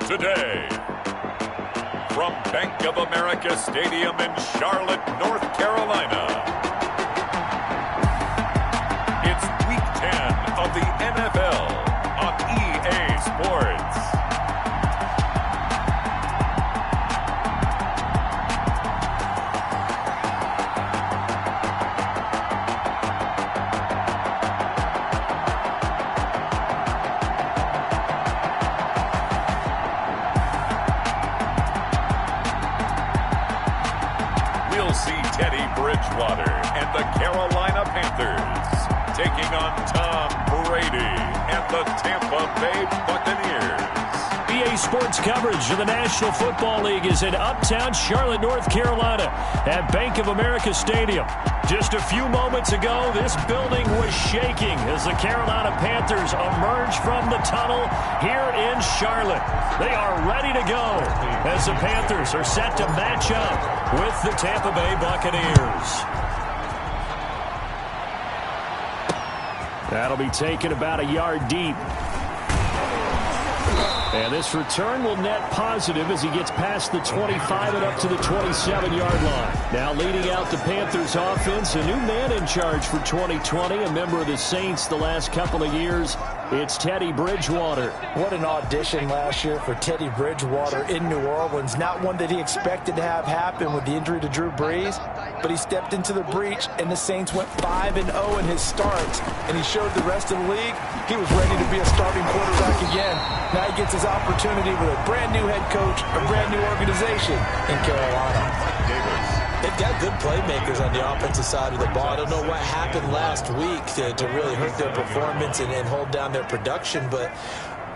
Today, from Bank of America Stadium in Charlotte, North Carolina, it's Week 10 of the NFL on EA Sports. Bridgewater and the Carolina Panthers taking on Tom Brady and the Tampa Bay Buccaneers. EA Sports coverage of the National Football League is in uptown Charlotte, North Carolina at Bank of America Stadium. Just a few moments ago, this building was shaking as the Carolina Panthers emerged from the tunnel here in Charlotte. They are ready to go as the Panthers are set to match up with the Tampa Bay Buccaneers. That'll be taken about a yard deep. And this return will net positive as he gets past the 25 and up to the 27-yard line. Now leading out the Panthers offense, a new man in charge for 2020, a member of the Saints the last couple of years. It's Teddy Bridgewater. What an audition last year for Teddy Bridgewater in New Orleans. Not one that he expected to have happen with the injury to Drew Brees, but he stepped into the breach, and the Saints went 5-0 in his starts, and he showed the rest of the league he was ready to be a starting quarterback again. Now he gets his opportunity with a brand-new head coach, a brand-new organization in Carolina. They've got good playmakers on the offensive side of the ball. I don't know what happened last week to really hurt their performance and hold down their production, but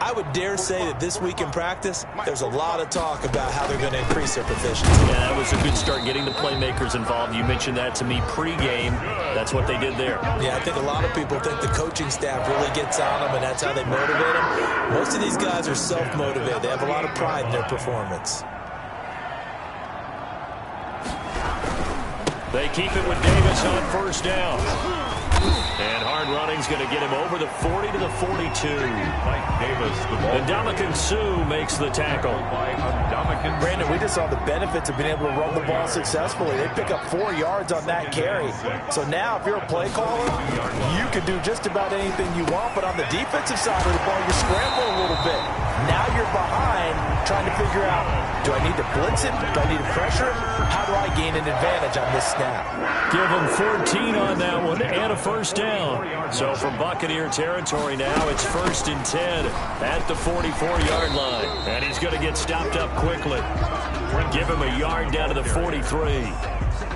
I would dare say that this week in practice, there's a lot of talk about how they're going to increase their proficiency. Yeah, that was a good start getting the playmakers involved. You mentioned that to me pregame. That's what they did there. Yeah, I think a lot of people think the coaching staff really gets on them, and that's how they motivate them. Most of these guys are self-motivated. They have a lot of pride in their performance. They keep it with Davis on first down. And hard running's going to get him over the 40 to the 42. Mike Davis, the ball. And Ndamukong Suh makes the tackle. Brandon, we just saw the benefits of being able to run the ball successfully. They pick up 4 yards on that carry. So now if you're a play caller, you can do just about anything you want. But on the defensive side of the ball, you scramble a little bit. Now you're behind trying to figure out, do I need to blitz it? Do I need to pressure him? How do I gain an advantage on this snap? Give him 14 on that one and a first down. So from Buccaneer territory now, it's 1st and 10 at the 44-yard line. And he's going to get stopped up quickly. Give him a yard down to the 43.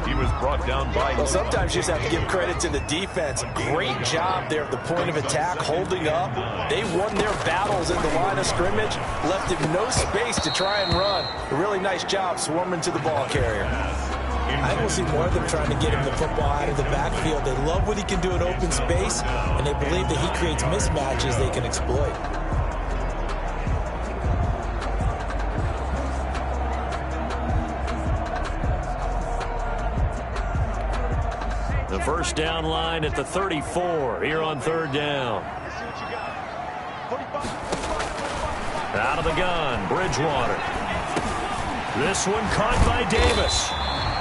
He was brought down by... Well, sometimes you just have to give credit to the defense. Great job there at the point of attack, holding up. They won their battles in the line of scrimmage, left him no space to try and run. A really nice job swarming to the ball carrier. I will see more of them trying to get him the football out of the backfield. They love what he can do in open space, and they believe that he creates mismatches they can exploit. The first down line at the 34 here on 3rd down. Out of the gun, Bridgewater. This one caught by Davis.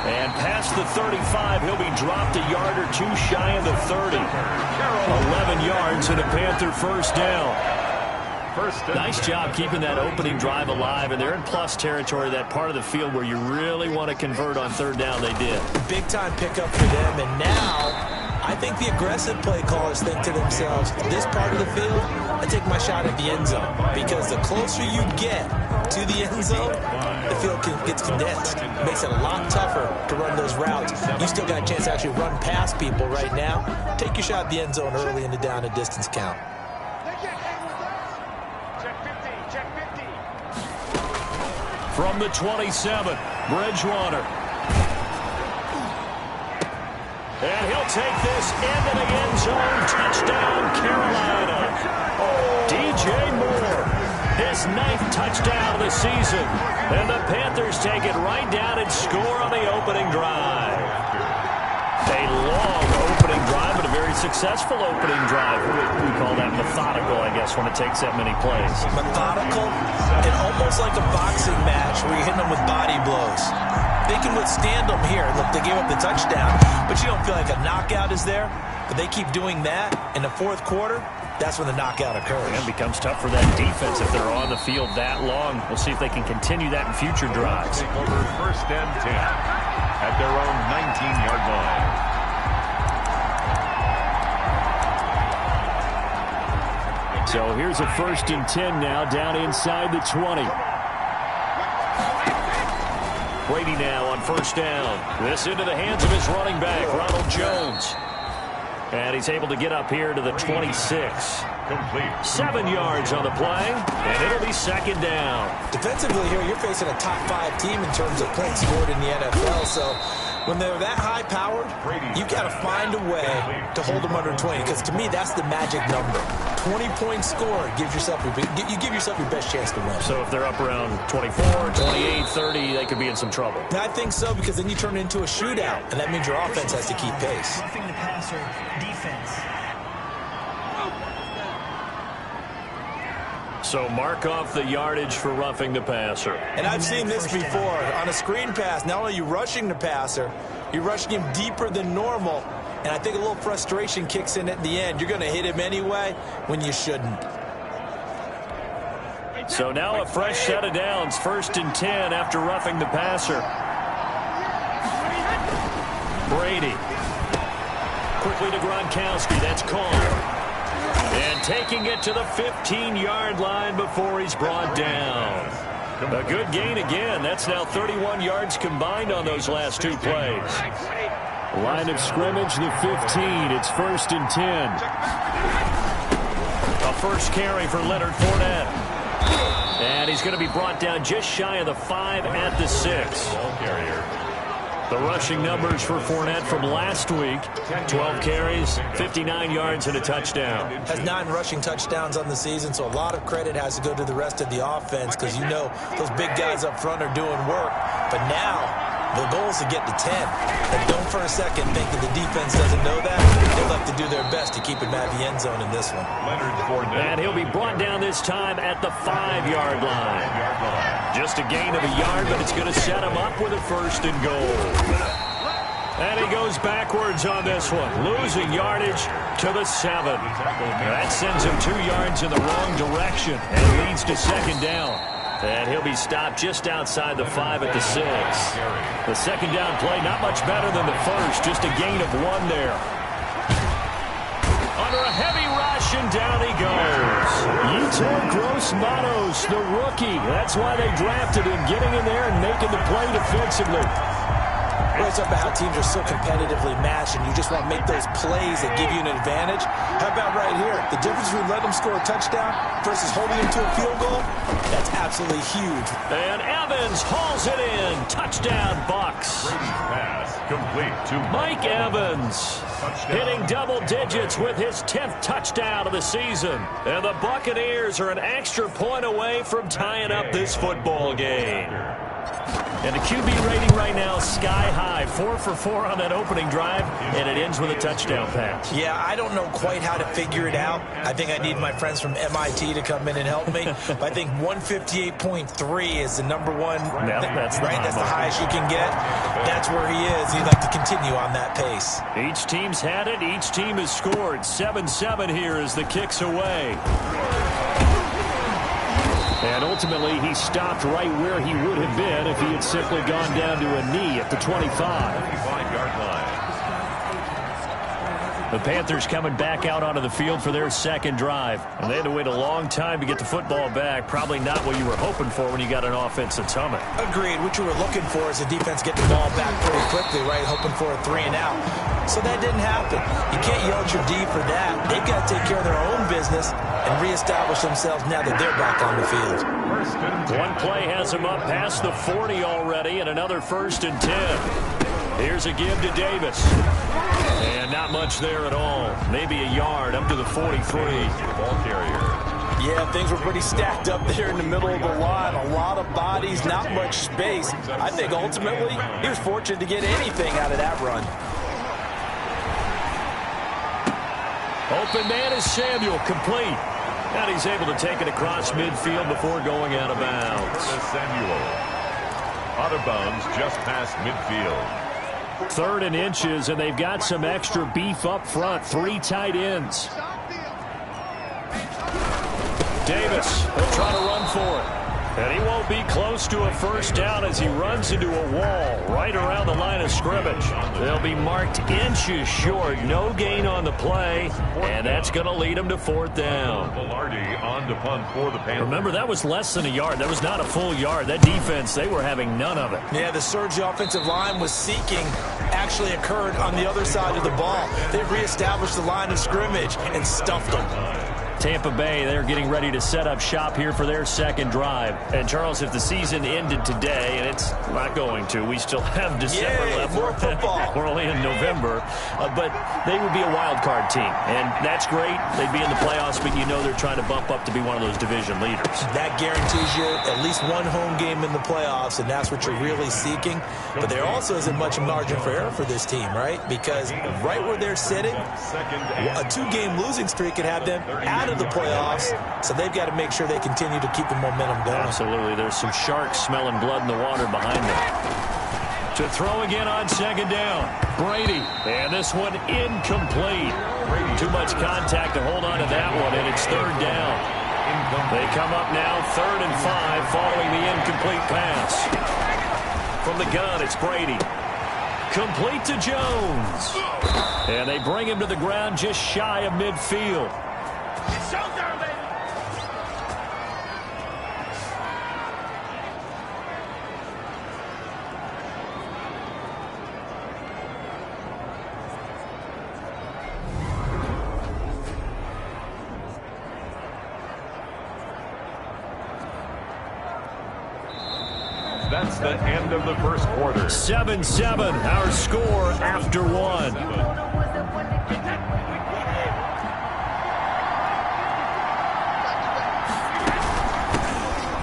And past the 35, he'll be dropped a yard or two shy of the 30. 11 yards and a Panther first down. Nice job keeping that opening drive alive, and they're in plus territory, that part of the field where you really want to convert on 3rd down. They did. Big time pickup for them, and now I think the aggressive play callers think to themselves, this part of the field, I take my shot at the end zone, because the closer you get to the end zone, the field gets condensed. It makes it a lot tougher to run those routes. You still got a chance to actually run past people right now. Take your shot at the end zone early in the down and distance count. From the 27, Bridgewater. And he'll take this into the end zone. Touchdown, Carolina. DJ Moore, his 9th touchdown of the season. And the Panthers take it right down and score on the opening drive. A long opening drive, but very successful opening drive. We call that methodical, I guess, when it takes that many plays. Methodical and almost like a boxing match where you're hitting them with body blows. They can withstand them here. Look, they gave up the touchdown, but you don't feel like a knockout is there. But they keep doing that in the fourth quarter. That's when the knockout occurs. And it becomes tough for that defense if they're on the field that long. We'll see if they can continue that in future drives. Take over 1st and 10 at their own 19-yard line. So here's a 1st and 10 now, down inside the 20. Brady now on 1st down. This into the hands of his running back, Ronald Jones. And he's able to get up here to the 26. Complete. 7 yards on the play, and it'll be 2nd down. Defensively here, you're facing a top 5 team in terms of points scored in the NFL. So when they're that high-powered, you got to find a way to hold them under 20. Because to me, that's the magic number. 20 points scored gives yourself you give yourself your best chance to win. So if they're up around 24, 28, 30, they could be in some trouble. I think so, because then you turn it into a shootout, and that means your offense has to keep pace. Roughing the passer defense. So mark off the yardage for roughing the passer. And I've seen this before. On a screen pass, not only are you rushing the passer, you're rushing him deeper than normal. And I think a little frustration kicks in at the end. You're going to hit him anyway when you shouldn't. So now a fresh set of downs. 1st and 10 after roughing the passer. Brady. Quickly to Gronkowski. That's called. And taking it to the 15-yard line before he's brought down. A good gain again. That's now 31 yards combined on those last 2 plays. Line of scrimmage, the 15. It's 1st and 10. A first carry for Leonard Fournette. And he's going to be brought down just shy of the 5 at the 6. Ball carrier. The rushing numbers for Fournette from last week. 12 carries, 59 yards, and a touchdown. Has 9 rushing touchdowns on the season, so a lot of credit has to go to the rest of the offense, because you know those big guys up front are doing work. But now the goal is to get to 10. And don't for a second think that the defense doesn't know that. They'll have to do their best to keep him out of the end zone in this one. Leonard Fournette. And he'll be brought down this time at the 5-yard line. Just a gain of a yard, but it's going to set him up with a 1st and goal. And he goes backwards on this one, losing yardage to the 7. That sends him 2 yards in the wrong direction and leads to 2nd down. And he'll be stopped just outside the 5 at the 6. The 2nd down play, not much better than the 1st, just a gain of 1 there. Under a heavy rush, and down he goes. Yetur Gross-Matos, the rookie. That's why they drafted him, getting in there and making the play defensively. Well, it's about how teams are so competitively matched, and you just want to make those plays that give you an advantage. How about right here? The difference between letting them score a touchdown versus holding them to a field goal, that's absolutely huge. And Evans hauls it in. Touchdown, Bucs. Pass complete to Mike Evans hitting double digits with his 10th touchdown of the season. And the Buccaneers are an extra point away from tying up this football game. And the QB rating right now is sky high. 4 for 4 on that opening drive, and it ends with a touchdown pass. Yeah, I don't know quite how to figure it out. I think I need my friends from MIT to come in and help me. But I think 158.3 is the number one. Yeah, that's the right. That's the highest you can get. That's where he is. He'd like to continue on that pace. Each team's had it. Each team has scored. 7-7 here as the kick's away. And ultimately, he stopped right where he would have been if he had simply gone down to a knee at the 25-yard line. The Panthers coming back out onto the field for their 2nd drive. And they had to wait a long time to get the football back. Probably not what you were hoping for when you got an offense that's humming. Agreed. What you were looking for is the defense get the ball back pretty quickly, right? Hoping for a 3 and out. So that didn't happen. You can't yell at your D for that. They've got to take care of their own business and reestablish themselves now that they're back on the field. One play has him up past the 40 already, and another 1st and 10. Here's a give to Davis. And not much there at all. Maybe a yard up to the 43. Ball carrier. Yeah, things were pretty stacked up there in the middle of the line. A lot of bodies, not much space. I think ultimately he was fortunate to get anything out of that run. Open man is Samuel, complete. And he's able to take it across midfield before going out of bounds. Samuel. Out of bounds just past midfield. 3rd and inches, and they've got some extra beef up front. 3 tight ends. Davis will try to run for it. And he won't be close to a first down as he runs into a wall right around the line of scrimmage. They'll be marked inches short. No gain on the play, and that's going to lead them to 4th down. On to punt for the Panthers. Remember, that was less than a yard. That was not a full yard. That defense, they were having none of it. Yeah, the surge the offensive line was seeking actually occurred on the other side of the ball. They reestablished the line of scrimmage and stuffed them. Tampa Bay, they're getting ready to set up shop here for their 2nd drive. And, Charles, if the season ended today, and it's not going to, we still have December left. More football. We're only in November. But they would be a wild card team. And that's great. They'd be in the playoffs, but you know they're trying to bump up to be one of those division leaders. That guarantees you at least one home game in the playoffs, and that's what you're really seeking. But there also isn't much margin for error for this team, right? Because right where they're sitting, a 2-game losing streak could have them out of the playoffs, so they've got to make sure they continue to keep the momentum going. Absolutely. There's some sharks smelling blood in the water behind them. To throw again on 2nd down. Brady. And this one incomplete. Too much contact to hold on to that one, and it's 3rd down. They come up now 3rd and 5 following the incomplete pass. From the gun, it's Brady. Complete to Jones. And they bring him to the ground just shy of midfield. It's showtime, baby. That's the end of the first quarter. 7-7, our score after 1.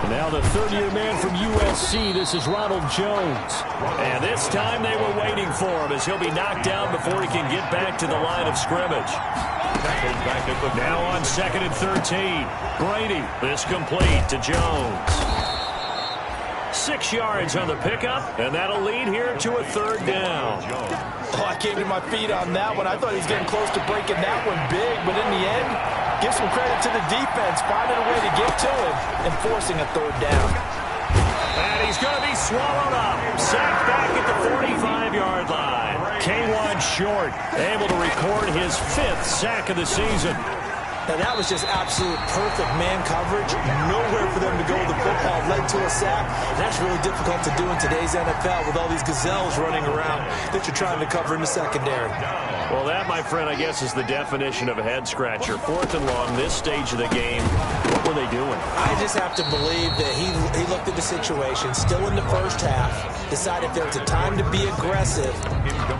Now the 30-year man from USC, this is Ronald Jones. And this time they were waiting for him as he'll be knocked down before he can get back to the line of scrimmage. Now on 2nd and 13. Brady, this complete to Jones. 6 yards on the pickup, and that'll lead here to a 3rd down. Oh, I came to my feet on that one. I thought he was getting close to breaking that one big, but in the end, give some credit to the defense, finding a way to get to him and forcing a 3rd down. And he's going to be swallowed up. Sacked back at the 45-yard line. K1 Short, able to record his 5th sack of the season. Now, that was just absolute perfect man coverage. Nowhere for them to go with the football. Led to a sack. That's really difficult to do in today's NFL with all these gazelles running around that you're trying to cover in the secondary. Well, that, my friend, I guess is the definition of a head-scratcher. 4th and long, this stage of the game. What were they doing? I just have to believe that he looked at the situation, still in the first half, decided if there was a time to be aggressive,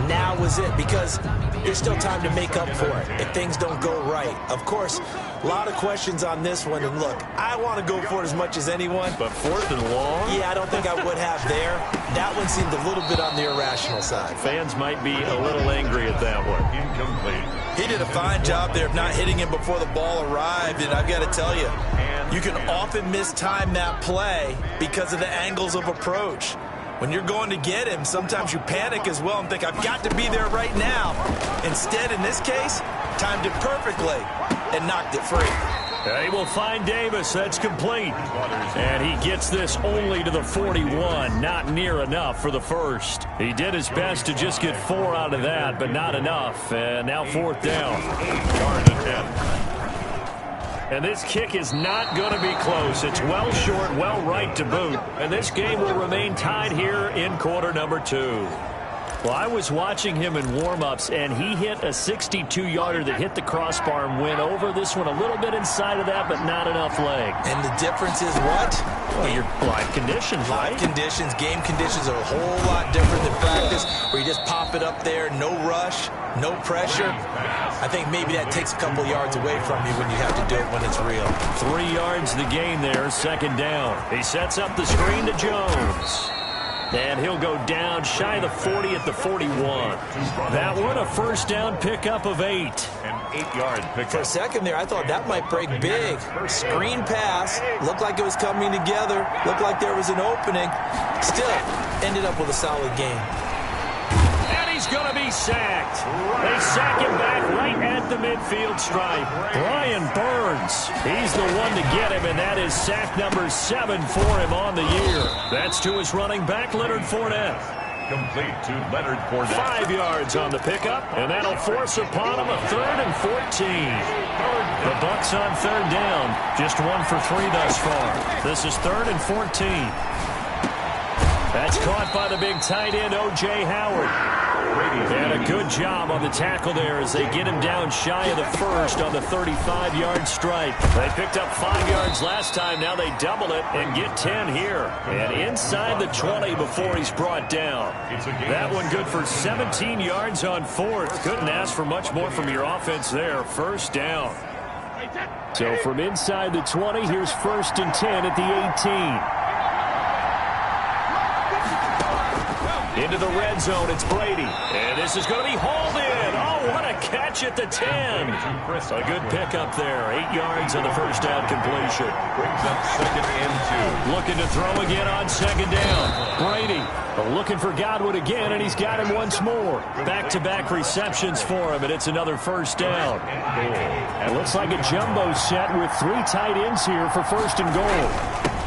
now was it, because there's still time to make up for it if things don't go right. Of course, a lot of questions on this one, and look, I want to go for it as much as anyone. But 4th and long? Yeah, I don't think I would have there. That one seemed a little bit on the irrational side. Fans might be a little angry at that one. Incomplete. He did a fine job there of not hitting him before the ball arrived, and I've got to tell you, you can often mistime that play because of the angles of approach. When you're going to get him, sometimes you panic as well and think, I've got to be there right now. Instead, in this case, timed it perfectly and knocked it free. They will find Davis. That's complete. And he gets this only to the 41. Not near enough for the first. He did his best to just get 4 out of that, but not enough. And now 4th down. And this kick is not going to be close. It's well short, well right to boot. And this game will remain tied here in quarter number 2. Well, I was watching him in warm-ups, and he hit a 62-yarder that hit the crossbar and went over. This one a little bit inside of that, but not enough leg. And the difference is what? Well, your live conditions, right? Live conditions, game conditions are a whole lot different than practice, where you just pop it up there, no rush, no pressure. I think maybe that takes a couple yards away from you when you have to do it when it's real. 3 yards the gain there, 2nd down. He sets up the screen to Jones. And he'll go down shy of the 40 at the 41. That one, a first down pickup of 8. An 8-yard pickup. For a second there, I thought that might break big. Screen pass. Looked like it was coming together. Looked like there was an opening. Still, ended up with a solid game. And he's going to be sacked. They sack him back right at the midfield stripe. Brian Burns, he's the one to get him, and that is sack number 7 for him on the year. That's to his running back, Leonard Fournette. Complete to Leonard Fournette. 5 yards on the pickup, and that'll force upon him a 3rd and 14. The Bucs on 3rd down, just 1 for 3 thus far. This is 3rd and 14. That's caught by the big tight end, O.J. Howard. And a good job on the tackle there as they get him down shy of the 1st on the 35-yard stripe. They picked up 5 yards last time. Now they double it and get 10 here. And inside the 20 before he's brought down. That one good for 17 yards on 4th. Couldn't ask for much more from your offense there. First down. So from inside the 20, here's 1st and 10 at the 18. Into the red zone, it's Brady. And this is going to be hauled in. Oh, what a catch at the 10. A good pickup there. 8 yards on the first down completion. Brings up 2nd and 2. Looking to throw again on 2nd down. Brady looking for Godwin again, and he's got him once more. Back-to-back receptions for him, and it's another first down. It looks like a jumbo set with 3 tight ends here for 1st and goal.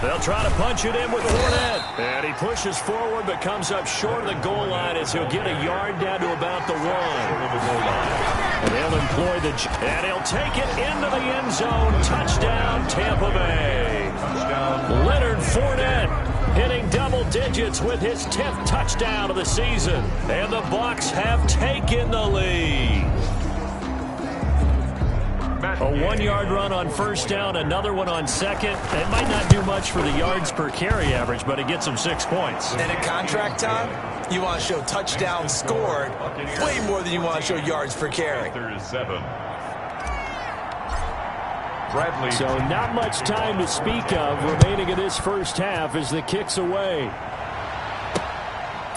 They'll try to punch it in with Fournette. And he pushes forward but comes up short of the goal line as he'll get a yard down to about the 1. And they'll employ and he'll take it into the end zone. Touchdown, Tampa Bay. Touchdown. Leonard Fournette hitting double digits with his 10th touchdown of the season. And the Bucs have taken the lead. A 1-yard run on first down, another one on second. It might not do much for the yards per carry average, but it gets them 6 points. And at contract time, you want to show touchdowns scored way more than you want to show yards per carry. So not much time to speak of remaining in this first half as the kick's away.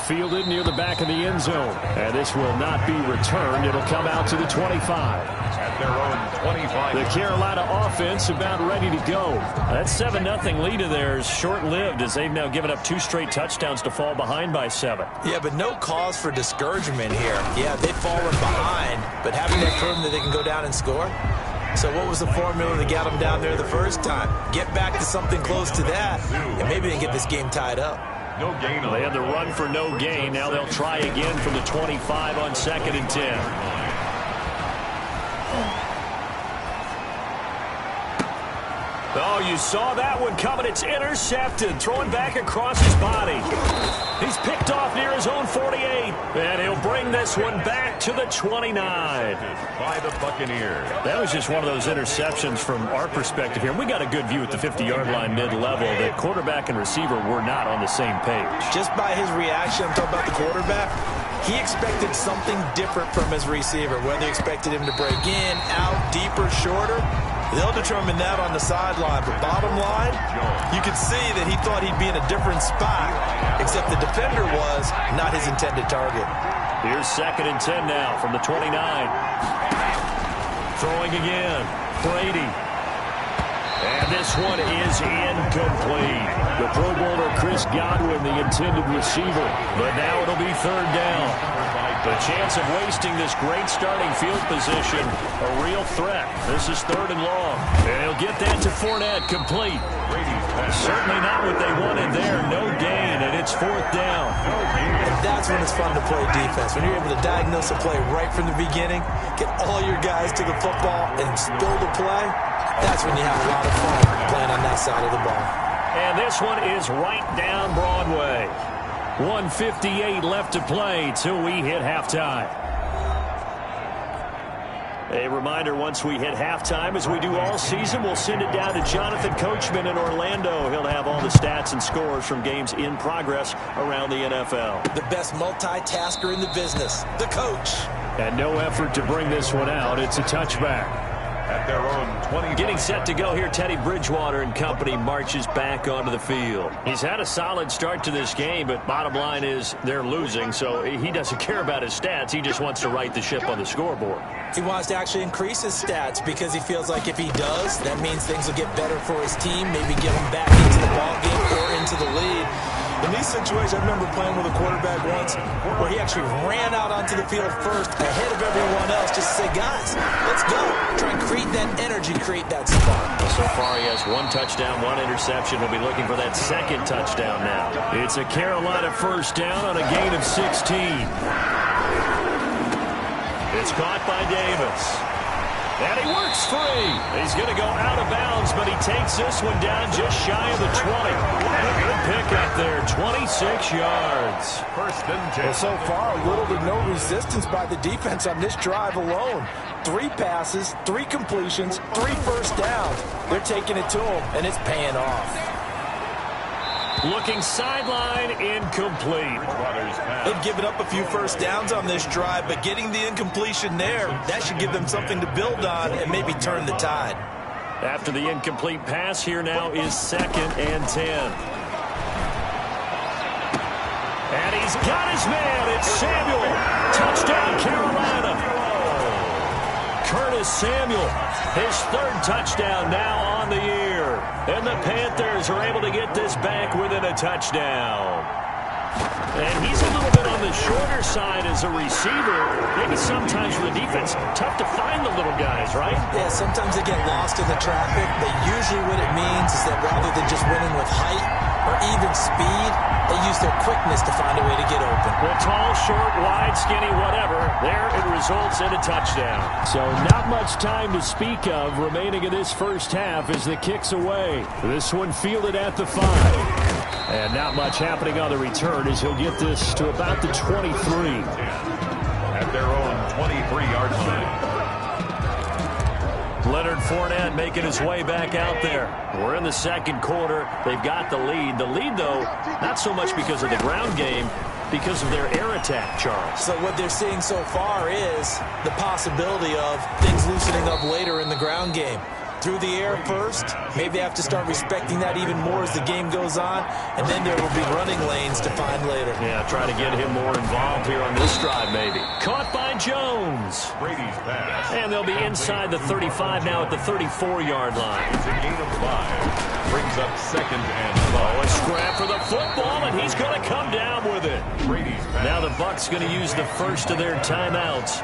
Fielded near the back of the end zone. And this will not be returned. It'll come out to the 25. At their own 25. The Carolina offense about ready to go. That 7-0 lead of theirs short-lived as they've now given up 2 straight touchdowns to fall behind by 7. Yeah, but no cause for discouragement here. Yeah, they've fallen behind, but haven't they proven that they can go down and score? So what was the formula that got them down there the first time? Get back to something close to that, and maybe they can get this game tied up. No gain. They had the run for no gain. Now they'll try again from the 25 on 2nd and 10. Oh, you saw that one coming. It's intercepted. Throwing back across his body. He's picked off near his own 48. And he'll bring this one back to the 29. By the Buccaneers. That was just one of those interceptions from our perspective here. We got a good view at the 50-yard line mid-level that quarterback and receiver were not on the same page. Just by his reaction, I'm talking about the quarterback, he expected something different from his receiver. Whether he expected him to break in, out, deeper, shorter, they'll determine that on the sideline. But bottom line, you could see that he thought he'd be in a different spot, except the defender was not his intended target. Here's 2nd and 10 now from the 29. Throwing again. Brady. And this one is incomplete. The Pro Bowler Chris Godwin, the intended receiver. But now it'll be 3rd down. The chance of wasting this great starting field position, a real threat. This is 3rd and long. And he'll get that to Fournette, complete. Certainly not what they wanted there. No gain, and it's 4th down. And that's when it's fun to play defense. When you're able to diagnose a play right from the beginning, get all your guys to the football, and build a play, that's when you have a lot of fun playing on that side of the ball. And this one is right down Broadway. 1:58 left to play till we hit halftime. A reminder, once we hit halftime, as we do all season, we'll send it down to Jonathan Coachman in Orlando. He'll have all the stats and scores from games in progress around the NFL. The best multitasker in the business, the coach. And no effort to bring this one out. It's a touchback. At their own 20. Getting set to go here, Teddy Bridgewater and company marches back onto the field. He's had a solid start to this game, but bottom line is they're losing, so he doesn't care about his stats. He just wants to right the ship on the scoreboard. He wants to actually increase his stats because he feels like if he does, that means things will get better for his team, maybe get him back into the ball game or into the lead. In these situations, I remember playing with a quarterback once where he actually ran out onto the field first ahead of everyone else just to say, guys, let's go. Try and create that energy, create that spark. So far, he has 1 touchdown, 1 interception. He'll be looking for that 2nd touchdown now. It's a Carolina first down on a gain of 16. It's caught by Davis. And he works free. He's going to go out of bounds, but he takes this one down just shy of the 20. Good pickup there, 26 yards. First and 10. Well, so far, little to no resistance by the defense on this drive alone. 3 passes, 3 completions, 3 first downs. They're taking it to him, and it's paying off. Looking sideline, incomplete. They've given up a few first downs on this drive, but getting the incompletion there, that should give them something to build on and maybe turn the tide. After the incomplete pass, here now is 2nd and 10. And he's got his man. It's Samuel. Touchdown, Carolina. Curtis Samuel, his 3rd touchdown now on the year. And the Panthers are able to get this back within a touchdown. And he's a little bit on the shorter side as a receiver. Maybe sometimes for the defense, tough to find the little guys, right? Yeah, sometimes they get lost in the traffic, but usually what it means is that rather than just winning with height or even speed, they use their quickness to find a way to get open. Well, tall, short, wide, skinny, whatever. There it results in a touchdown. So not much time to speak of remaining in this first half as the kick's away. This one fielded at the 5. And not much happening on the return as he'll get this to about the 23. At their own 23-yard line. Leonard Fournette making his way back out there. We're in the 2nd quarter. They've got the lead. The lead, though, not so much because of the ground game, because of their air attack, Charles. So what they're seeing so far is the possibility of things loosening up later in the ground game. Through the air first, maybe they have to start respecting that even more as the game goes on, and then there will be running lanes to find later. Yeah, try to get him more involved here on this drive, maybe. Caught by Jones. Brady's pass. And they'll be inside the 35 now at the 34-yard line. It's a gain of 5. Brings up 2nd and 5. Oh, a scrap for the football, and he's going to come down with it. Brady's pass. Now the Bucs going to use the first of their timeouts,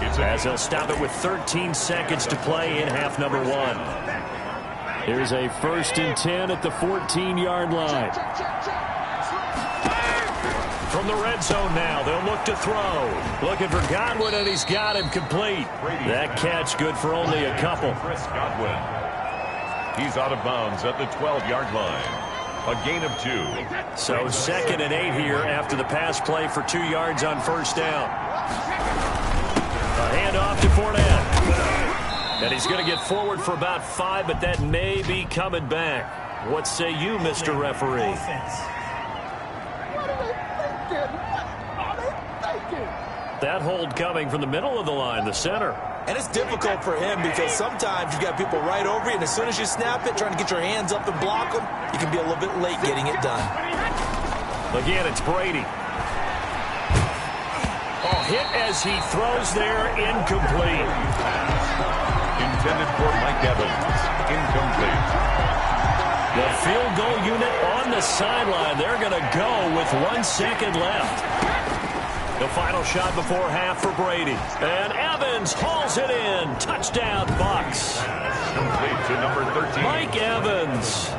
as they'll stop it with 13 seconds to play in half number 1. Here's a 1st and 10 at the 14-yard line. From the red zone now, they'll look to throw. Looking for Godwin, and he's got him complete. That catch good for only a couple. Chris Godwin. He's out of bounds at the 12-yard line. A gain of 2. So 2nd and 8 here after the pass play for 2 yards on first down. A handoff to Fournette. And he's going to get forward for about 5, but that may be coming back. What say you, Mr. Referee? Offense. That hold coming from the middle of the line, the center. And it's difficult for him because sometimes you've got people right over you, and as soon as you snap it, trying to get your hands up and block them, you can be a little bit late getting it done. Again, it's Brady. Oh, hit as he throws there, incomplete. Intended for Mike Evans. Incomplete. The field goal unit on the sideline. They're going to go with 1 second left. The final shot before half for Brady. And Evans hauls it in. Touchdown, Bucs. Complete to number 13. Mike Evans.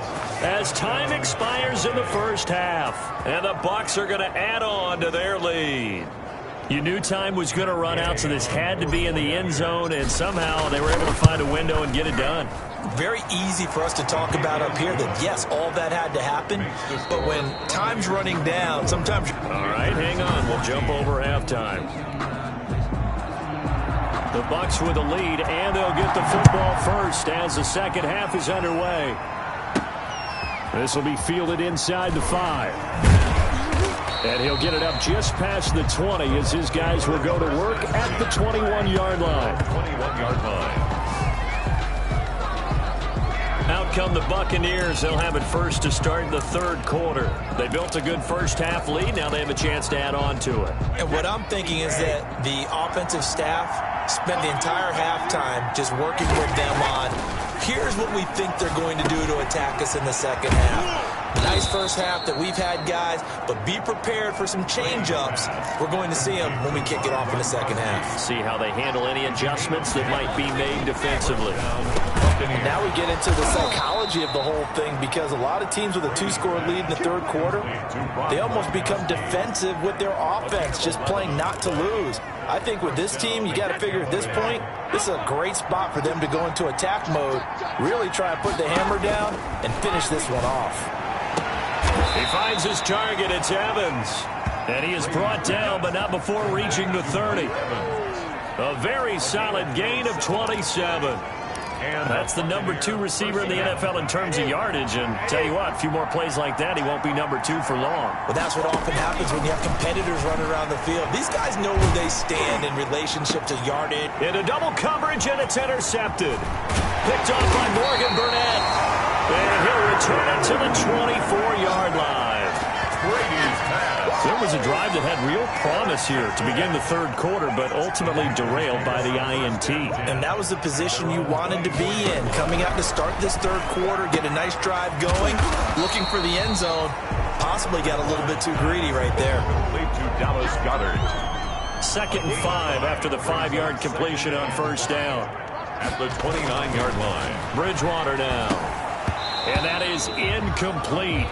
As time expires in the first half. And the Bucs are going to add on to their lead. You knew time was going to run out, so this had to be in the end zone, and somehow they were able to find a window and get it done. Very easy for us to talk about up here that, yes, all that had to happen, but when time's running down, sometimes... All right, hang on. We'll jump over halftime. The Bucs with a lead, and they'll get the football first as the second half is underway. This will be fielded inside the 5. And he'll get it up just past the 20 as his guys will go to work at the 21-yard line. 21-yard line. Out come the Buccaneers. They'll have it first to start the third quarter. They built a good first-half lead. Now they have a chance to add on to it. And what I'm thinking is that the offensive staff spent the entire halftime just working with them on, here's what we think they're going to do to attack us in the second half. Nice first half that we've had, guys, but be prepared for some change-ups. We're going to see them when we kick it off in the second half. See how they handle any adjustments that might be made defensively. Now we get into the psychology of the whole thing, because a lot of teams with a 2-score lead in the third quarter, they almost become defensive with their offense, just playing not to lose. I think with this team, you got to figure at this point, this is a great spot for them to go into attack mode, really try and put the hammer down and finish this one off. He finds his target. It's Evans. And he is brought down, but not before reaching the 30. A very solid gain of 27. And that's the number 2 receiver in the NFL in terms of yardage. And tell you what, a few more plays like that, he won't be number 2 for long. Well, that's what often happens when you have competitors running around the field. These guys know where they stand in relationship to yardage. Into double coverage, and it's intercepted. Picked off by Morgan Burnett. And he'll return it to the 24-yard line. Brady's pass. There was a drive that had real promise here to begin the third quarter, but ultimately derailed by the INT. And that was the position you wanted to be in. Coming out to start this third quarter, get a nice drive going, looking for the end zone. Possibly got a little bit too greedy right there. Lead to Dallas Goedert. 2nd and 5 after the 5-yard completion on first down. At the 29-yard line. Bridgewater now. And that is incomplete.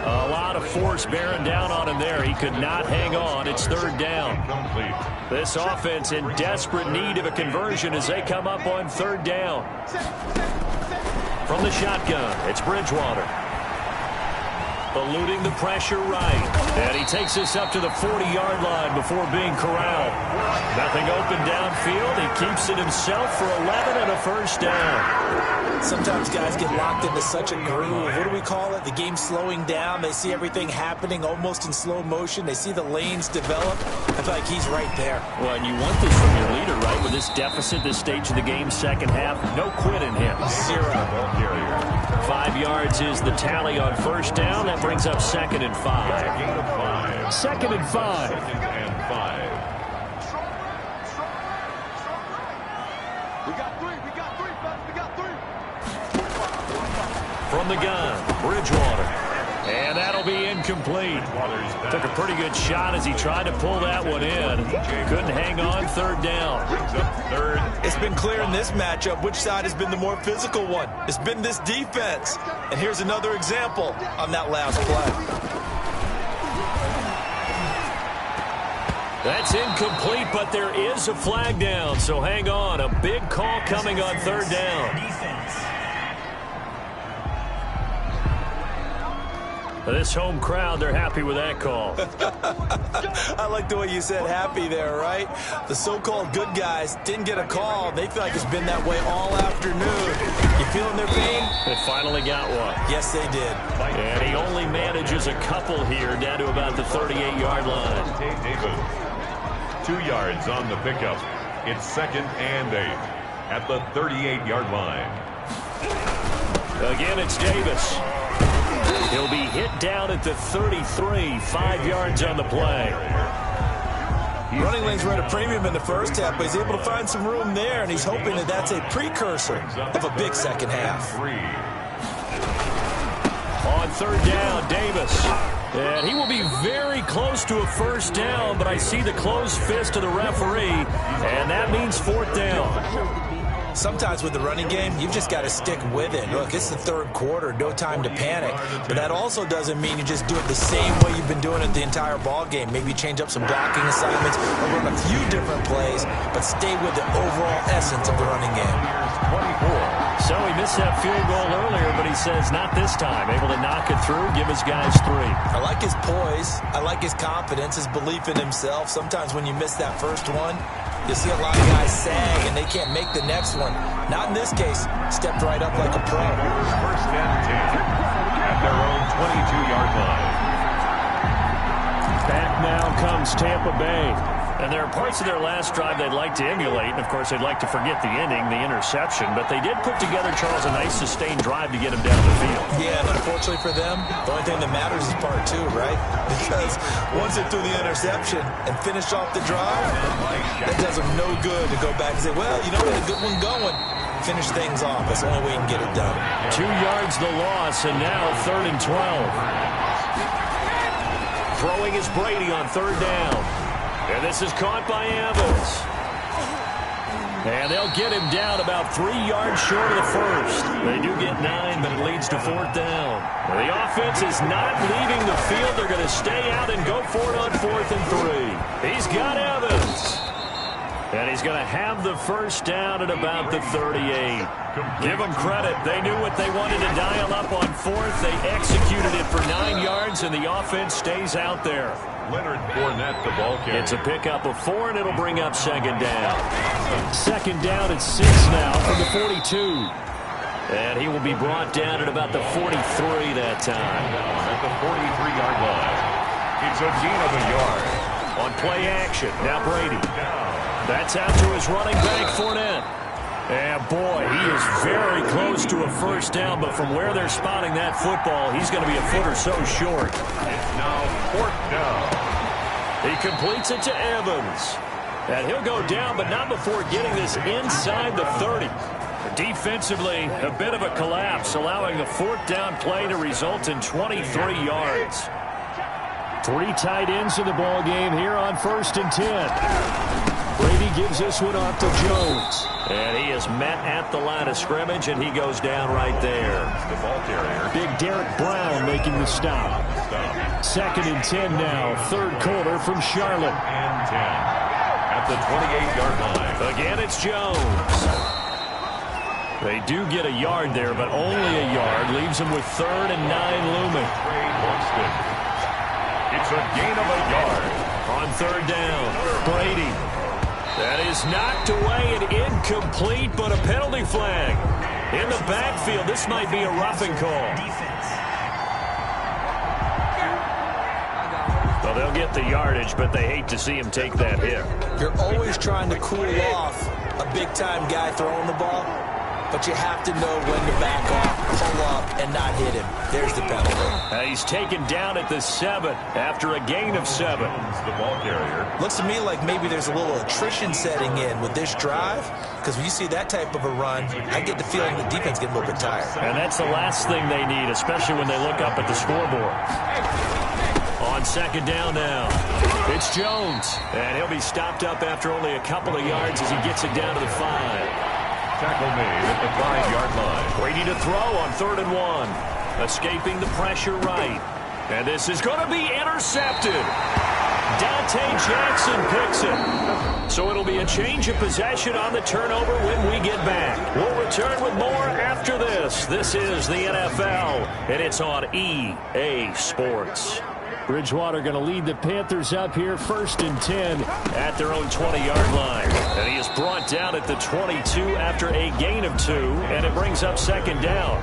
A lot of force bearing down on him there. He could not hang on. It's third down. This offense in desperate need of a conversion as they come up on third down. From the shotgun, it's Bridgewater. Eluding the pressure right. And he takes this up to the 40-yard line before being corralled. Nothing open downfield. He keeps it himself for 11 and a first down. Sometimes guys get locked into such a groove. What do we call it? The game's slowing down. They see everything happening almost in slow motion. They see the lanes develop. I feel like he's right there. Well, and you want this from your leader, right? With this deficit, this stage of the game, second half, no quit in him. 0. 5 yards is the tally on first down. That brings up 2nd and 5. 2nd and 5. 2nd and 5. From the gun, Bridgewater. And that'll be incomplete. Took a pretty good shot as he tried to pull that one in. Couldn't hang on, third down. It's been clear in this matchup which side has been the more physical one. It's been this defense. And here's another example on that last play. That's incomplete, but there is a flag down, so hang on. A big call coming on third down. Defense. This home crowd, they're happy with that call. I like the way you said happy there, right? The so-called good guys didn't get a call. They feel like it's been that way all afternoon. You feeling their pain? They finally got one. Yes, they did. And he only manages a couple here down to about the 38-yard line. Davis. 2 yards on the pickup. It's 2nd and 8 at the 38-yard line. Again, it's Davis. He'll be hit down at the 33, 5 yards on the play. Running lanes were at a premium in the first half, but he's able to find some room there, and he's hoping that that's a precursor of a big second half. On third down, Davis. And he will be very close to a first down, but I see the closed fist of the referee, and that means fourth down. Sometimes with the running game, you've just got to stick with it. Look, it's the third quarter, no time to panic. But that also doesn't mean you just do it the same way you've been doing it the entire ball game. Maybe change up some blocking assignments or run a few different plays, but stay with the overall essence of the running game. 24. So he missed that field goal earlier, but he says not this time. Able to knock it through, give his guys 3. I like his poise. I like his confidence, his belief in himself. Sometimes when you miss that first one, you see a lot of guys sag and they can't make the next one. Not in this case. Stepped right up like a pro. First and 10 at their own 22-yard line. Back now comes Tampa Bay. And there are parts of their last drive they'd like to emulate, and of course they'd like to forget the ending, the interception, but they did put together, Charles, a nice sustained drive to get him down the field. Yeah, and unfortunately for them, the only thing that matters is part two, right? Because once they threw the interception and finished off the drive, that does them no good to go back and say, well, you know, we had a good one going. Finish things off. That's the only way you can get it done. 2 yards the loss, and now 3rd and 12. Throwing is Brady on 3rd down. And this is caught by Evans. And they'll get him down about 3 yards short of the first. They do get 9, but it leads to 4th down. The offense is not leaving the field. They're going to stay out and go for it on 4th and 3. He's got Evans. And he's going to have the first down at about the 38. Give them credit. They knew what they wanted to dial up on 4th. They executed it for 9 yards, and the offense stays out there. Leonard Fournette, the ball carrier. It's a pickup of 4, and it'll bring up 2nd down. 2nd down at 6 now from the 42. And he will be brought down at about the 43 that time. At the 43-yard line. It's a gain of a yard. On play action, now Brady. That's out to his running back, Fournette. And boy, he is very close to a first down, but from where they're spotting that football, he's going to be a foot or so short. It's now 4th down. He completes it to Evans. And he'll go down, but not before getting this inside the 30. Defensively, a bit of a collapse, allowing the 4th down play to result in 23 yards. 3 tight ends in the ball game here on 1st and 10. Brady gives this one off to Jones. And he is met at the line of scrimmage, and he goes down right there. The ball carrier. Big Derek Brown making the stop. 2nd and 10 now, 3rd quarter from Charlotte. And 10 at the 28-yard line. Again, it's Jones. They do get a yard there, but only a yard. Leaves them with 3rd and 9 looming. It's a gain of a yard. On 3rd down, Brady. That is knocked away and incomplete, but a penalty flag. In the backfield, this might be a roughing call. Well, they'll get the yardage, but they hate to see him take that hit. You're always trying to cool off a big-time guy throwing the ball, but you have to know when to back off, pull up, and not hit him. There's the penalty. He's taken down at the 7 after a gain of 7. The ball carrier. Looks to me like maybe there's a little attrition setting in with this drive, because when you see that type of a run, I get the feeling the defense getting a little bit tired. And that's the last thing they need, especially when they look up at the scoreboard. On 2nd down now, it's Jones. And he'll be stopped up after only a couple of yards as he gets it down to the 5. Tackle made at the 5-yard line. Brady to throw on 3rd and 1. Escaping the pressure right. And this is going to be intercepted. Dante Jackson picks it. So it'll be a change of possession on the turnover when we get back. We'll return with more after this. This is the NFL, and it's on EA Sports. Bridgewater going to lead the Panthers up here, 1st and 10 at their own 20-yard line. And he is brought down at the 22 after a gain of 2, and it brings up 2nd down.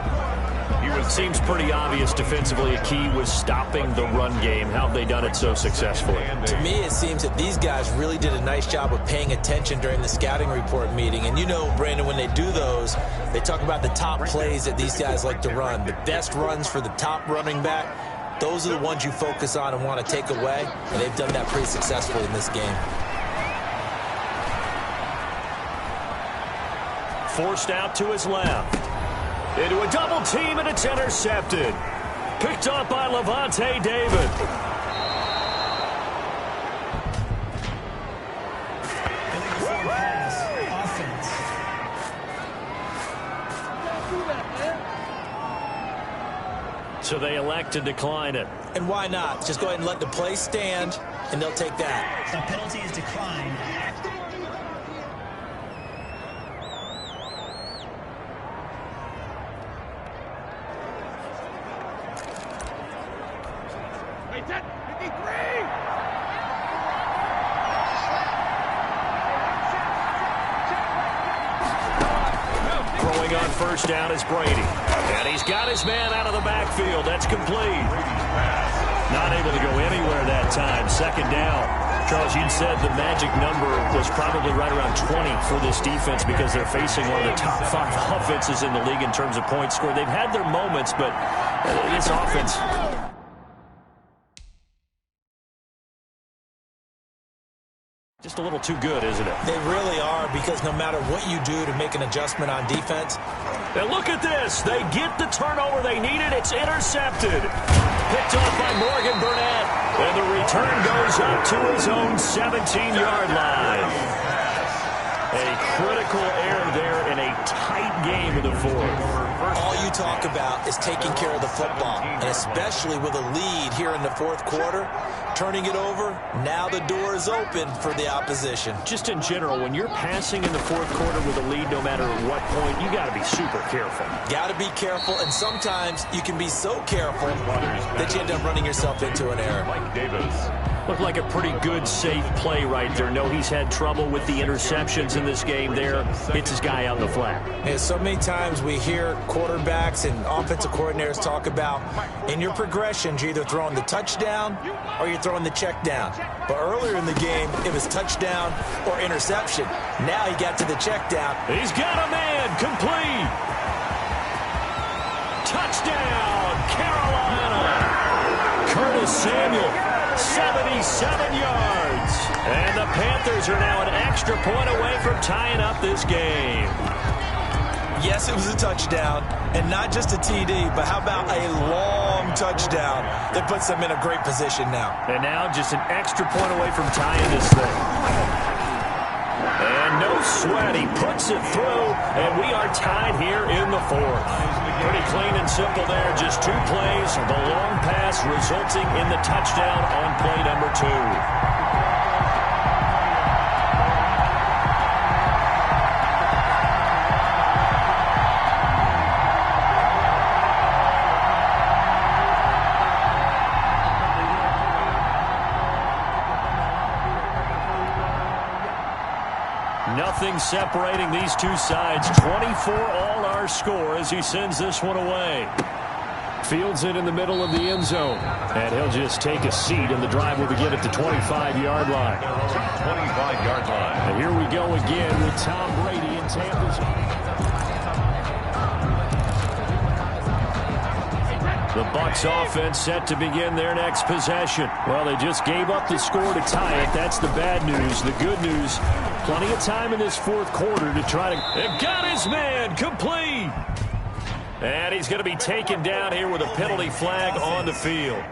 It seems pretty obvious defensively a key was stopping the run game. How have they done it so successfully? To me, it seems that these guys really did a nice job of paying attention during the scouting report meeting. And you know, Brandon, when they do those, they talk about the top plays that these guys like to run. The best runs for the top running back. Those are the ones you focus on and want to take away, and they've done that pretty successfully in this game. Forced out to his left. Into a double team, and it's intercepted. Picked up by Levante David. So they elect to decline it. And why not? Just go ahead and let the play stand, and they'll take that. The penalty is declined. Throwing on 1st down is Brady. And he's got his man out of the backfield. That's complete. Not able to go anywhere that time. 2nd down. Charles, you said the magic number was probably right around 20 for this defense because they're facing one of the top 5 offenses in the league in terms of points scored. They've had their moments, but this offense... just a little too good, isn't it? They really are, because no matter what you do to make an adjustment on defense. And look at this. They get the turnover they needed. It's intercepted. Picked off by Morgan Burnett. And the return goes up to his own 17-yard line. A critical error there in a tight game in the fourth. All you talk about is taking care of the football, and especially with a lead here in the fourth quarter, turning it over, now the door is open for the opposition. Just in general, when you're passing in the fourth quarter with a lead, no matter what point, you got to be super careful. Got to be careful, and sometimes you can be so careful that you end up running yourself into an error. Mike Davis. Looked like a pretty good, safe play right there. No, he's had trouble with the interceptions in this game there. Hits his guy out in the flat. Yeah, so many times we hear quarterbacks and offensive coordinators talk about in your progressions, you're either throwing the touchdown or you're throwing the check down. But earlier in the game, it was touchdown or interception. Now he got to the check down. He's got a man complete. Touchdown, Carolina. Curtis Samuel. 77 yards. And the Panthers are now an extra point away from tying up this game. Yes, it was a touchdown, and not just a TD, but how about a long touchdown that puts them in a great position now. And now just an extra point away from tying this thing. And no sweat, he puts it through, and we are tied here in the fourth. Pretty clean and simple there, just 2 plays. The long pass resulting in the touchdown on play number 2. Nothing separating these two sides. 24 all our score as he sends this one away. Fields it in the middle of the end zone. And he'll just take a seat, and the drive will begin at the 25-yard line. 25-yard line. And here we go again with Tom Brady in Tampa's. The Bucs offense set to begin their next possession. Well, they just gave up the score to tie it. That's the bad news. The good news, plenty of time in this fourth quarter to try to... It got his man complete. And he's going to be taken down here with a penalty flag on the field.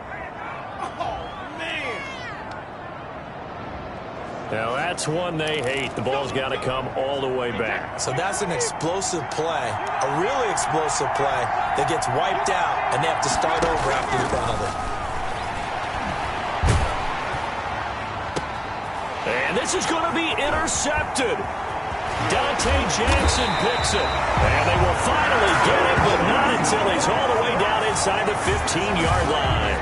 Now, that's one they hate. The ball's got to come all the way back. So that's an explosive play, a really explosive play that gets wiped out, and they have to start over after the penalty. And this is going to be intercepted. Dante Jackson picks it. And they will finally get it, but not until he's all the way down inside the 15-yard line.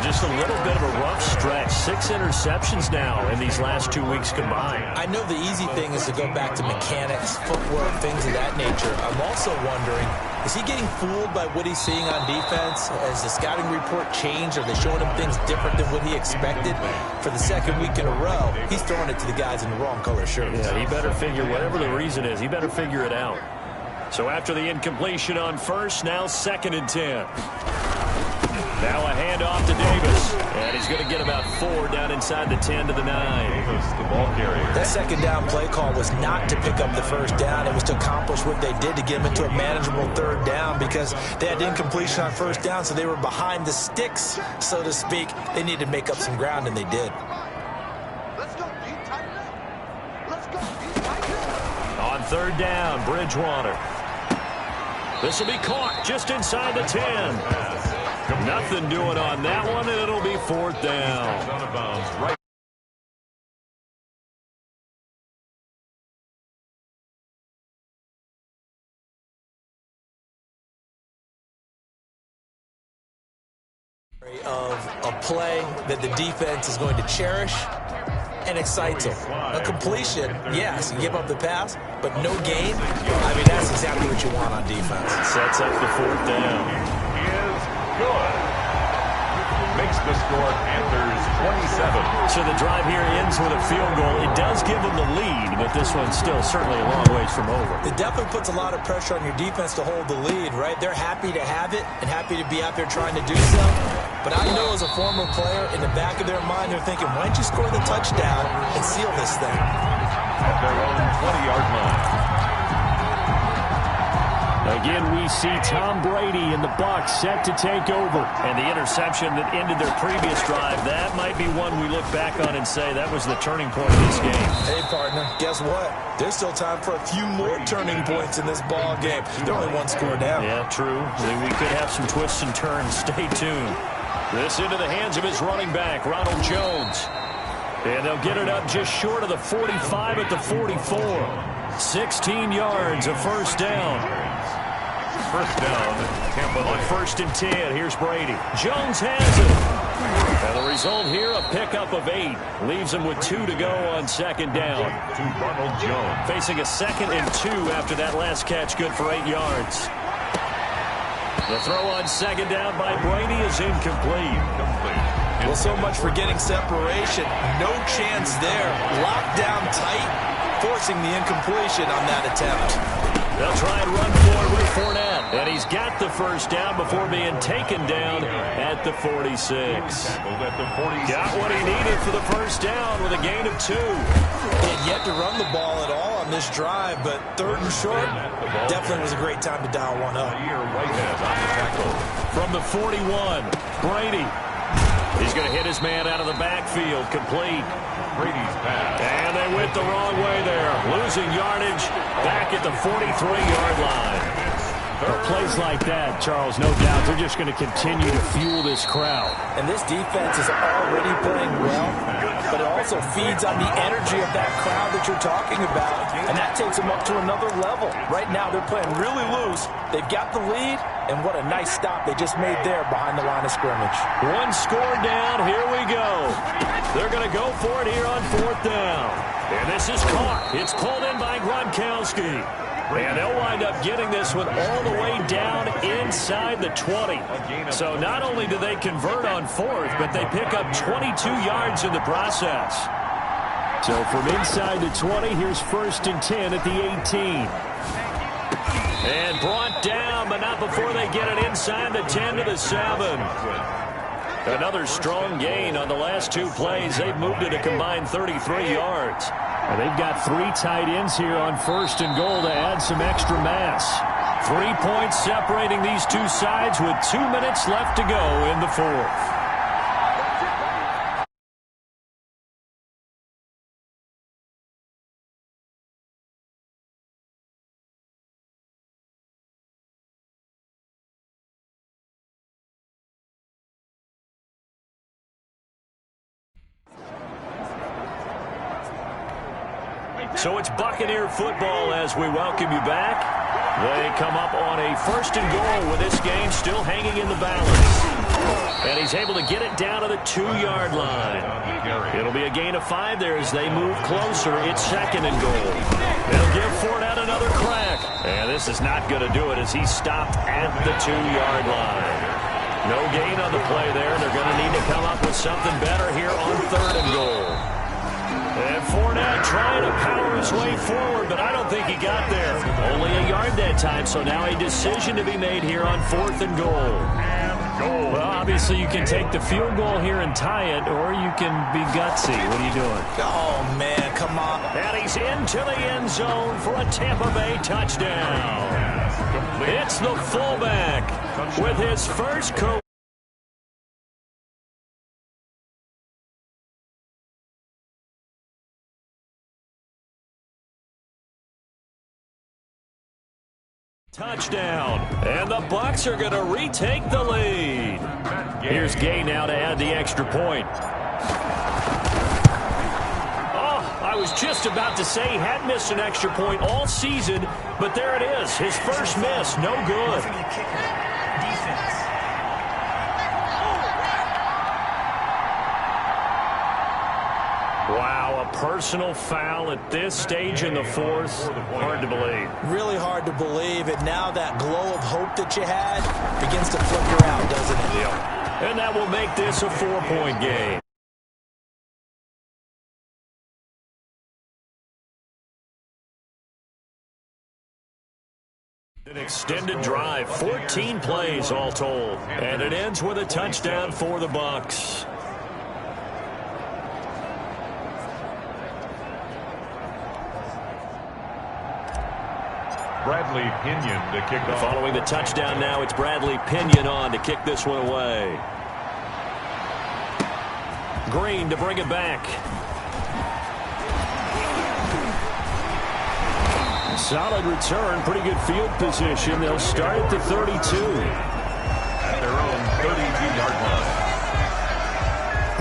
Just a little bit of a rough stretch. 6 interceptions now in these last 2 weeks combined. I know the easy thing is to go back to mechanics, footwork, things of that nature. I'm also wondering, is he getting fooled by what he's seeing on defense? Has the scouting report changed? Are they showing him things different than what he expected? For the second week in a row, he's throwing it to the guys in the wrong color shirts. Yeah, he better figure, whatever the reason is, he better figure it out. So after the incompletion on first, now 2nd and 10. Now a handoff to Davis. And he's going to get about 4 down inside the 10 to the 9. Davis, the ball carrier. That second down play call was not to pick up the first down. It was to accomplish what they did to get them into a manageable 3rd down, because they had incompletion on first down, so they were behind the sticks, so to speak. They needed to make up some ground, and they did. Let's go, deep tight end. Let's go, deep tight end. On 3rd down, Bridgewater. This will be caught just inside the 10. Nothing doing on that one, and it'll be 4th down. Out of bounds, right. Of a play that the defense is going to cherish and excites them. A completion, yes, you give up the pass, but no gain. I mean, that's exactly what you want on defense. Sets up the 4th down. Is good. Makes the score Panthers So the drive here ends with a field goal. It does give them the lead, but this one's still certainly a long ways from over. It definitely puts a lot of pressure on your defense to hold the lead, right? They're happy to have it and happy to be out there trying to do so. But I know as a former player, in the back of their mind, they're thinking, why don't you score the touchdown and seal this thing? At their own 20-yard line. Again, we see Tom Brady and the Bucs set to take over. And the interception that ended their previous drive, that might be one we look back on and say that was the turning point of this game. Hey, partner, guess what? There's still time for a few more turning points in this ball game. They're only one score down. Yeah, true. We could have some twists and turns. Stay tuned. This into the hands of his running back, Ronald Jones. And they'll get it up just short of the 45 at the 44. 16 yards, a first down. First down, Tampa On Bay. 1st and 10, here's Brady. Jones has it. And the result here, a pickup of 8. Leaves him with 2 to go on second down. To Ronald Jones. Facing a 2nd and 2 after that last catch, good for 8 yards. The throw on second down by Brady is incomplete. Well, so much for getting separation. No chance there. Locked down tight, forcing the incompletion on that attempt. They'll try and run forward with Fournette. And he's got the first down before being taken down at the 46. At the 46. Got what he needed for the first down with a gain of 2. He had yet to run the ball at all on this drive, but 3rd and short, definitely was a great time to dial one up. Whitehead on the tackle. From the 41, Brady. He's going to hit his man out of the backfield, complete. Brady's pass. And they went the wrong way there. Losing yardage back at the 43-yard line. Plays like that, Charles, no doubt, they're just going to continue to fuel this crowd. And this defense is already playing well, but it also feeds on the energy of that crowd that you're talking about, and that takes them up to another level. Right now, they're playing really loose. They've got the lead, and what a nice stop they just made there behind the line of scrimmage. One score down, here we go. They're going to go for it here on 4th down. And this is caught. It's pulled in by Gronkowski. And they'll wind up getting this one all the way down inside the 20. So not only do they convert on 4th, but they pick up 22 yards in the process. So from inside the 20, here's 1st and 10 at the 18. And brought down, but not before they get it inside the 10 to the 7. Another strong gain on the last 2 plays. They've moved it a combined 33 yards. And they've got 3 tight ends here on 1st and goal to add some extra mass. 3 points separating these 2 sides with 2 minutes left to go in the 4th. So it's Buccaneer football as we welcome you back. They come up on a 1st and goal with this game still hanging in the balance. And he's able to get it down to the 2-yard line. It'll be a gain of 5 there as they move closer. It's 2nd and goal. They'll give Fournette another crack. And this is not going to do it as he's stopped at the 2-yard line. No gain on the play there. They're going to need to come up with something better here on 3rd and goal. And Fournette trying to power his way forward, but I don't think he got there. Only a yard that time, so now a decision to be made here on 4th and goal. Well, obviously you can take the field goal here and tie it, or you can be gutsy. What are you doing? Oh, man, come on. And he's into the end zone for a Tampa Bay touchdown. It's the fullback with his first career. Touchdown, and the Bucs are going to retake the lead. Here's Gay now to add the extra point. Oh, I was just about to say he had missed an extra point all season, but there it is, his first miss, no good. For the kicker, defense. Wow, a personal foul at this stage in the 4th. Hard to believe. Really hard to believe, and now that glow of hope that you had begins to flicker out, doesn't it? And that will make this a 4-point game. An extended drive, 14 plays all told. And it ends with a touchdown for the Bucs. Bradley Pinion to kick off. Following the touchdown now, it's Bradley Pinion on to kick this one away. Green to bring it back. Solid return, pretty good field position. They'll start at the 32. At their own 32-yard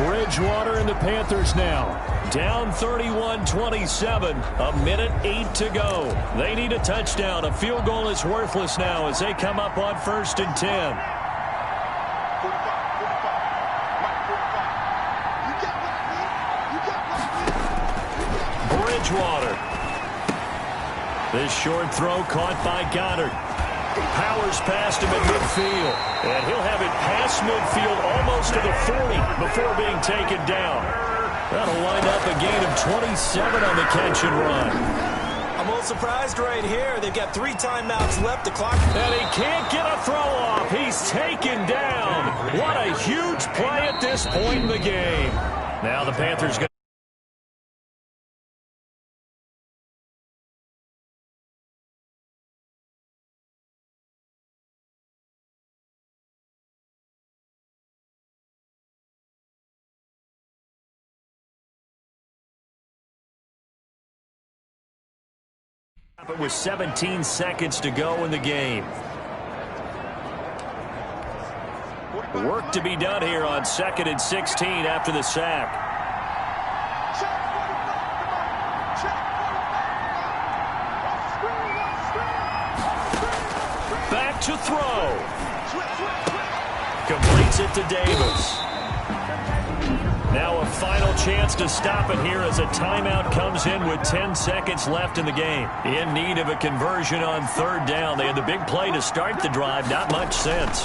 line. Bridgewater and the Panthers now. Down 31-27. A minute 8 to go. They need a touchdown. A field goal is worthless now as they come up on 1st and 10. Bridgewater. This short throw caught by Goddard. Powers past him at midfield. And he'll have it past midfield almost to the 40 before being taken down. That'll wind up a gain of 27 on the catch and run. I'm a little surprised right here. They've got 3 timeouts left. The clock. And he can't get a throw off. He's taken down. What a huge play at this point in the game. Now the Panthers go. With 17 seconds to go in the game. Work to be done here on 2nd and 16 after the sack. Back to throw. Completes it to Davis. Now a final chance to stop it here as a timeout comes in with 10 seconds left in the game. In need of a conversion on 3rd down. They had the big play to start the drive. Not much sense.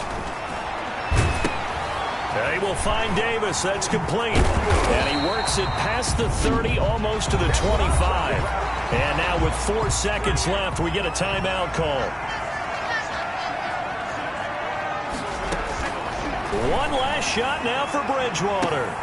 They will find Davis. That's complete. And he works it past the 30, almost to the 25. And now with 4 seconds left, we get a timeout call. One last shot now for Bridgewater.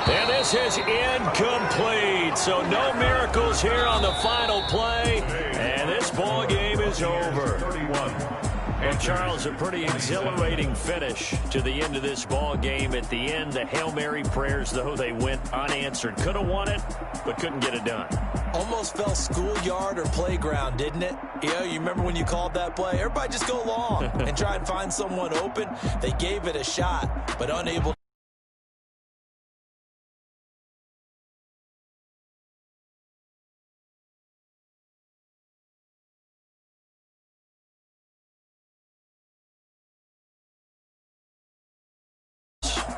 And this is incomplete. So no miracles here on the final play. And this ball game is over. Well, Charles, a pretty exhilarating finish to the end of this ball game. At the end, the Hail Mary prayers, though, they went unanswered. Could have won it, but couldn't get it done. Almost fell schoolyard or playground, didn't it? Yeah, you remember when you called that play? Everybody just go long and try and find someone open. They gave it a shot, but unable.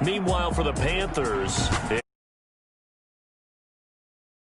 Meanwhile, for the Panthers,